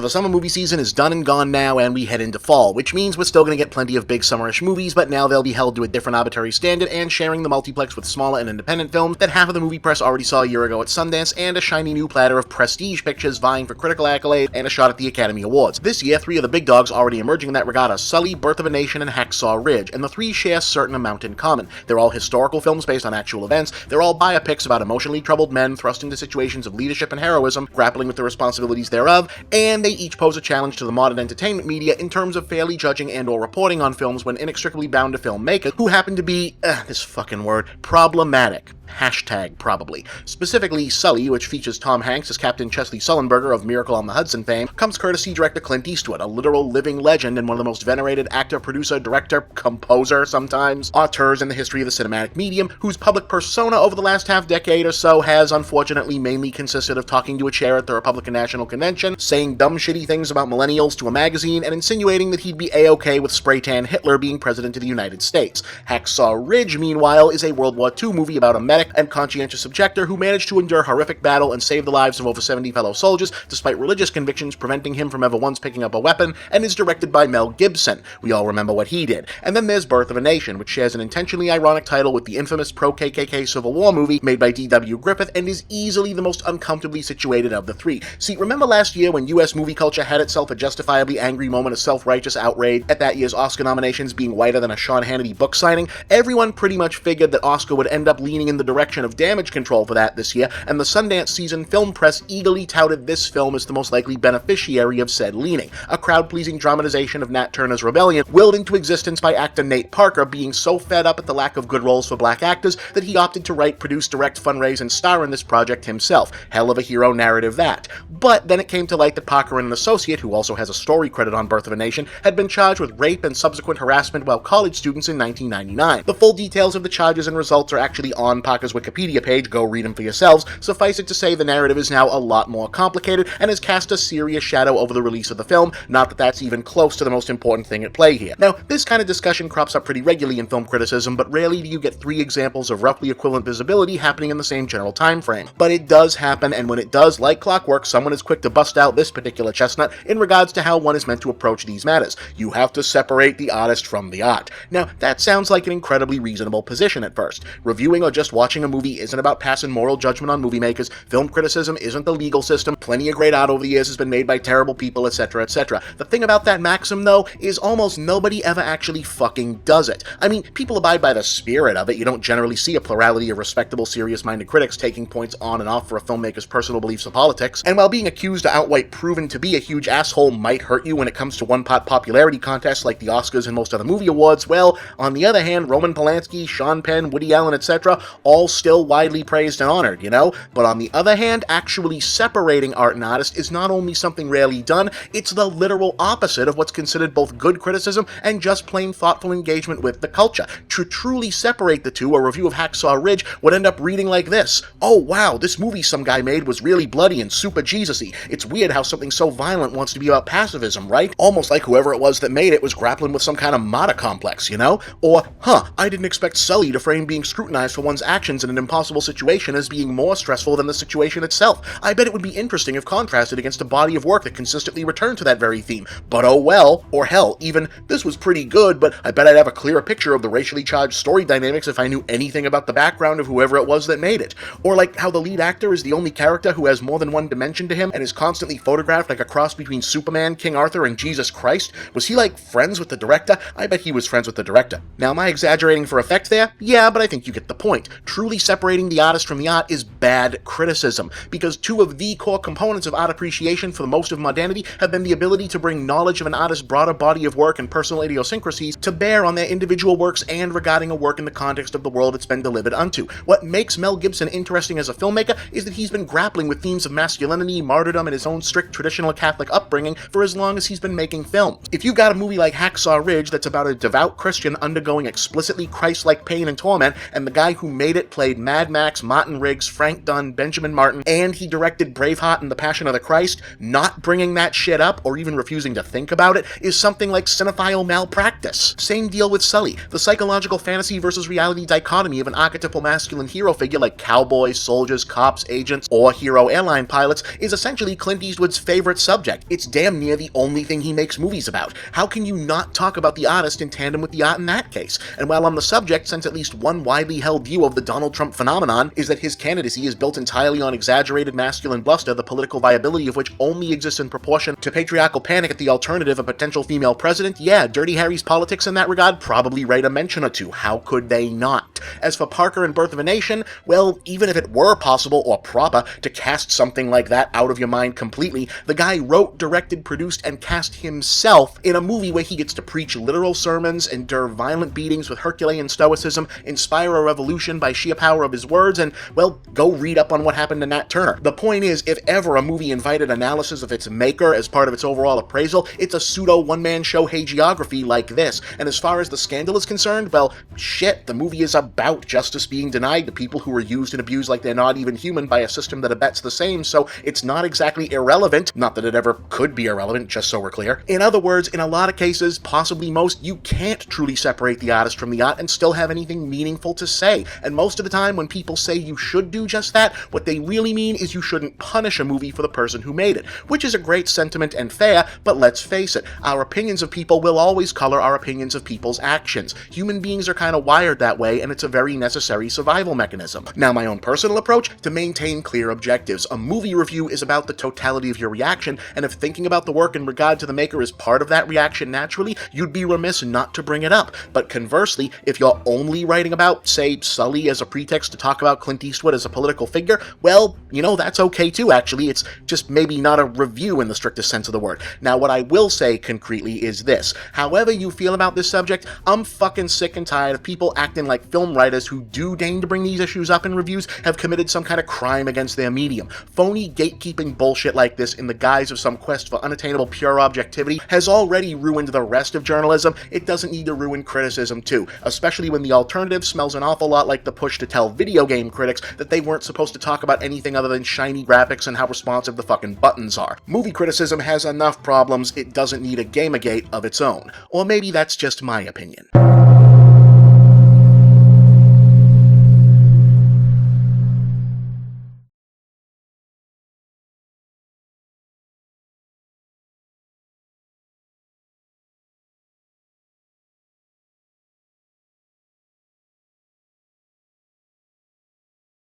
the summer movie season is done and gone now, and we head into fall, which means we're still going to get plenty of big summerish movies, but now they'll be held to a different arbitrary standard and sharing the multiplex with smaller and independent films that half of the movie press already saw a year ago at Sundance, and a shiny new platter of prestige pictures vying for critical accolade and a shot at the Academy Awards. This year, three of the big dogs already emerging in that regard are Sully, Birth of a Nation, and Hacksaw Ridge, and the three share a certain amount in common. They're all historical films based on actual events, they're all biopics about emotionally troubled men thrust into situations of leadership and heroism, grappling with the responsibilities thereof, and they each pose a challenge to the modern entertainment media in terms of fairly judging and or reporting on films when inextricably bound to filmmakers who happen to be, this fucking word, problematic. Hashtag probably. Specifically, Sully, which features Tom Hanks as Captain Chesley Sullenberger of Miracle on the Hudson fame, comes courtesy director Clint Eastwood, a literal living legend and one of the most venerated actor, producer, director, composer sometimes, auteurs in the history of the cinematic medium, whose public persona over the last half-decade or so has, unfortunately, mainly consisted of talking to a chair at the Republican National Convention, saying dumb shitty things about millennials to a magazine, and insinuating that he'd be A-OK with spray-tan Hitler being president of the United States. Hacksaw Ridge, meanwhile, is a World War II movie about a medic and conscientious objector who managed to endure horrific battle and save the lives of over 70 fellow soldiers despite religious convictions preventing him from ever once picking up a weapon, and is directed by Mel Gibson. We all remember what he did. And then there's Birth of a Nation, which shares an intentionally ironic title with the infamous pro-KKK Civil War movie made by D.W. Griffith and is easily the most uncomfortably situated of the three. See, remember last year when US movie culture had itself a justifiably angry moment of self-righteous outrage at that year's Oscar nominations being whiter than a Sean Hannity book signing? Everyone pretty much figured that Oscar would end up leaning in the direction of damage control for that this year, and the Sundance season film press eagerly touted this film as the most likely beneficiary of said leaning, a crowd-pleasing dramatization of Nat Turner's rebellion willed into existence by actor Nate Parker being so fed up at the lack of good roles for black actors that he opted to write, produce, direct, fundraise, and star in this project himself. Hell of a hero narrative that. But then it came to light that Parker and an associate, who also has a story credit on Birth of a Nation, had been charged with rape and subsequent harassment while college students in 1999. The full details of the charges and results are actually on Parker's Wikipedia page, go read them for yourselves. Suffice it to say, the narrative is now a lot more complicated and has cast a serious shadow over the release of the film, not that that's even close to the most important thing at play here. Now, this kind of discussion crops up pretty regularly in film criticism, but rarely do you get three examples of roughly equivalent visibility happening in the same general time frame. But it does happen, and when it does, like clockwork, someone is quick to bust out this particular chestnut in regards to how one is meant to approach these matters. You have to separate the artist from the art. Now, that sounds like an incredibly reasonable position at first. Reviewing or just watching a movie isn't about passing moral judgment on movie makers, film criticism isn't the legal system, plenty of great art over the years has been made by terrible people, etc., etc. The thing about that maxim, though, is almost nobody ever actually fucking does it. I mean, people abide by the spirit of it. You don't generally see a plurality of respectable, serious-minded critics taking points on and off for a filmmaker's personal beliefs of politics, and while being accused or outright proven to be a huge asshole might hurt you when it comes to one-pot popularity contests like the Oscars and most other movie awards, well, on the other hand, Roman Polanski, Sean Penn, Woody Allen, etc., all still widely praised and honored, you know? But on the other hand, actually separating art and artist is not only something rarely done, it's the literal opposite of what's considered both good criticism and just plain thoughtful engagement with the culture. To truly separate the two, a review of Hacksaw Ridge would end up reading like this: "Oh wow, this movie some guy made was really bloody and super Jesus-y. It's weird how something so violent wants to be about pacifism, right? Almost like whoever it was that made it was grappling with some kind of martyr complex, you know? Or, I didn't expect Sully to frame being scrutinized for one's actions in an impossible situation as being more stressful than the situation itself. I bet it would be interesting if contrasted against a body of work that consistently returned to that very theme. But oh well." Or hell, even, "This was pretty good, but I bet I'd have a clearer picture of the racially charged story dynamics if I knew anything about the background of whoever it was that made it." Or like how the lead actor is the only character who has more than one dimension to him and is constantly photographed like a cross between Superman, King Arthur, and Jesus Christ. Was he like friends with the director? I bet he was friends with the director. Now, am I exaggerating for effect there? Yeah, but I think you get the point. Truly separating the artist from the art is bad criticism, because two of the core components of art appreciation for most of modernity have been the ability to bring knowledge of an artist's broader body of work and personal idiosyncrasies to bear on their individual works and regarding a work in the context of the world it's been delivered unto. What makes Mel Gibson interesting as a filmmaker is that he's been grappling with themes of masculinity, martyrdom, and his own strict traditional Catholic upbringing for as long as he's been making films. If you've got a movie like Hacksaw Ridge that's about a devout Christian undergoing explicitly Christ-like pain and torment, and the guy who made it Pitt played Mad Max, Martin Riggs, Frank Dunn, Benjamin Martin, and he directed Braveheart and The Passion of the Christ, not bringing that shit up or even refusing to think about it is something like cinephile malpractice. Same deal with Sully. The psychological fantasy versus reality dichotomy of an archetypal masculine hero figure like cowboys, soldiers, cops, agents, or hero airline pilots is essentially Clint Eastwood's favorite subject. It's damn near the only thing he makes movies about. How can you not talk about the artist in tandem with the art in that case? And while on the subject, since at least one widely held view of the Donald Trump phenomenon is that his candidacy is built entirely on exaggerated masculine bluster, the political viability of which only exists in proportion to patriarchal panic at the alternative of potential female president, yeah, Dirty Harry's politics in that regard probably rate a mention or two. How could they not? As for Parker and Birth of a Nation, well, even if it were possible or proper to cast something like that out of your mind completely, the guy wrote, directed, produced, and cast himself in a movie where he gets to preach literal sermons, endure violent beatings with Herculean stoicism, inspire a revolution by sheer power of his words, and, well, go read up on what happened to Nat Turner. The point is, if ever a movie invited analysis of its maker as part of its overall appraisal, it's a pseudo one-man show hagiography like this. And as far as the scandal is concerned, well, shit, the movie is about justice being denied to people who were used and abused like they're not even human by a system that abets the same, so it's not exactly irrelevant. Not that it ever could be irrelevant, just so we're clear. In other words, in a lot of cases, possibly most, you can't truly separate the artist from the art and still have anything meaningful to say. And most of the time, when people say you should do just that, what they really mean is you shouldn't punish a movie for the person who made it, which is a great sentiment and fair, but let's face it, our opinions of people will always color our opinions of people's actions. Human beings are kind of wired that way, and it's a very necessary survival mechanism. Now, my own personal approach, to maintain clear objectives. A movie review is about the totality of your reaction, and if thinking about the work in regard to the maker is part of that reaction naturally, you'd be remiss not to bring it up. But conversely, if you're only writing about, say, Sully as a pretext to talk about Clint Eastwood as a political figure, well, you know, that's okay too, actually. It's just maybe not a review in the strictest sense of the word. Now, what I will say concretely is this. However you feel about this subject, I'm fucking sick and tired of people acting like film writers who do deign to bring these issues up in reviews have committed some kind of crime against their medium. Phony gatekeeping bullshit like this in the guise of some quest for unattainable pure objectivity has already ruined the rest of journalism. It doesn't need to ruin criticism too, especially when the alternative smells an awful lot like the push to tell video game critics that they weren't supposed to talk about anything other than shiny graphics and how responsive the fucking buttons are. Movie criticism has enough problems, it doesn't need a Gamergate of its own. Or maybe that's just my opinion.